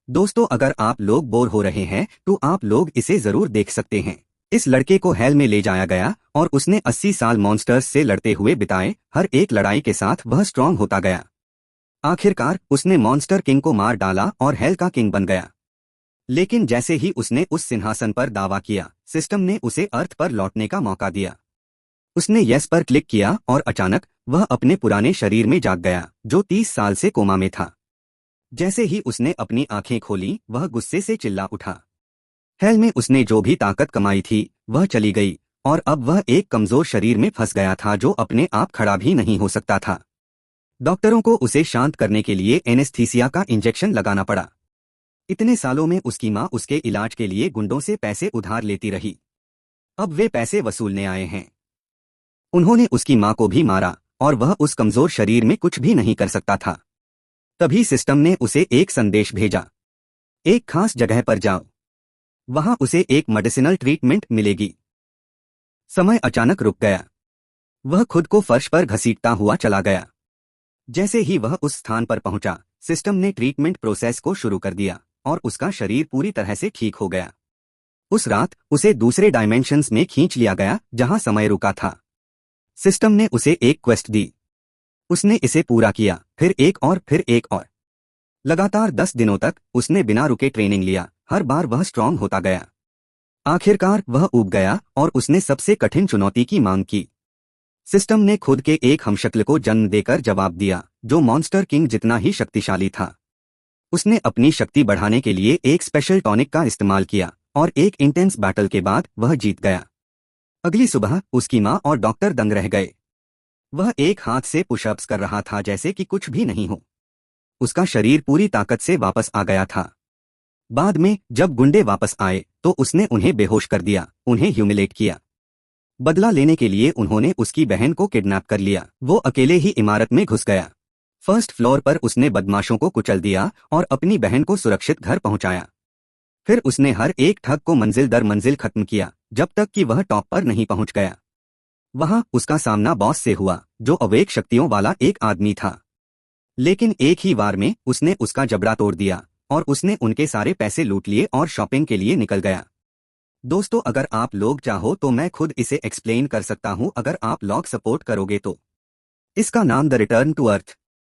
दोस्तों, अगर आप लोग बोर हो रहे हैं तो आप लोग इसे जरूर देख सकते हैं। इस लड़के को हेल में ले जाया गया और उसने 80 साल मॉन्स्टर्स से लड़ते हुए बिताए। हर एक लड़ाई के साथ वह स्ट्रांग होता गया। आखिरकार उसने मॉन्स्टर किंग को मार डाला और हेल का किंग बन गया। लेकिन जैसे ही उसने उस सिंहासन पर दावा किया, सिस्टम ने उसे अर्थ पर लौटने का मौका दिया। उसने यस पर क्लिक किया और अचानक वह अपने पुराने शरीर में जाग गया, जो 30 साल से कोमा में था। जैसे ही उसने अपनी आंखें खोली, वह गुस्से से चिल्ला उठा। हेल में उसने जो भी ताकत कमाई थी वह चली गई और अब वह एक कमजोर शरीर में फंस गया था जो अपने आप खड़ा भी नहीं हो सकता था। डॉक्टरों को उसे शांत करने के लिए एनेस्थीसिया का इंजेक्शन लगाना पड़ा। इतने सालों में उसकी माँ उसके इलाज के लिए गुंडों से पैसे उधार लेती रही। अब वे पैसे वसूलने आए हैं। उन्होंने उसकी माँ को भी मारा और वह उस कमजोर शरीर में कुछ भी नहीं कर सकता था। तभी सिस्टम ने उसे एक संदेश भेजा, एक खास जगह पर जाओ, वहां उसे एक मेडिसिनल ट्रीटमेंट मिलेगी। समय अचानक रुक गया। वह खुद को फर्श पर घसीटता हुआ चला गया। जैसे ही वह उस स्थान पर पहुंचा, सिस्टम ने ट्रीटमेंट प्रोसेस को शुरू कर दिया और उसका शरीर पूरी तरह से ठीक हो गया। उस रात उसे दूसरे डायमेंशंस में खींच लिया गया जहां समय रुका था। सिस्टम ने उसे एक क्वेस्ट दी। उसने इसे पूरा किया, फिर एक और फिर एक और। लगातार 10 दिनों तक उसने बिना रुके ट्रेनिंग लिया। हर बार वह स्ट्रांग होता गया। आखिरकार वह ऊब गया और उसने सबसे कठिन चुनौती की मांग की। सिस्टम ने खुद के एक हमशक्ल को जन्म देकर जवाब दिया, जो मॉन्स्टर किंग जितना ही शक्तिशाली था। उसने अपनी शक्ति बढ़ाने के लिए एक स्पेशल टॉनिक का इस्तेमाल किया और एक इंटेंस बैटल के बाद वह जीत गया। अगली सुबह उसकी माँ और डॉक्टर दंग रह गए। वह एक हाथ से पुशअप्स कर रहा था जैसे कि कुछ भी नहीं हो। उसका शरीर पूरी ताकत से वापस आ गया था। बाद में जब गुंडे वापस आए तो उसने उन्हें बेहोश कर दिया, उन्हें ह्यूमिलेट किया। बदला लेने के लिए उन्होंने उसकी बहन को किडनैप कर लिया। वो अकेले ही इमारत में घुस गया। फर्स्ट फ्लोर पर उसने बदमाशों को कुचल दिया और अपनी बहन को सुरक्षित घर पहुंचाया। फिर उसने हर एक ठग को मंजिल दर मंजिल खत्म किया, जब तक कि वह टॉप पर नहीं पहुंच गया। वहां उसका सामना बॉस से हुआ, जो अवेक शक्तियों वाला एक आदमी था। लेकिन एक ही वार में उसने उसका जबड़ा तोड़ दिया और उसने उनके सारे पैसे लूट लिए और शॉपिंग के लिए निकल गया। दोस्तों, अगर आप लोग चाहो तो मैं खुद इसे एक्सप्लेन कर सकता हूं अगर आप लोग सपोर्ट करोगे तो। इसका नाम द रिटर्न टू अर्थ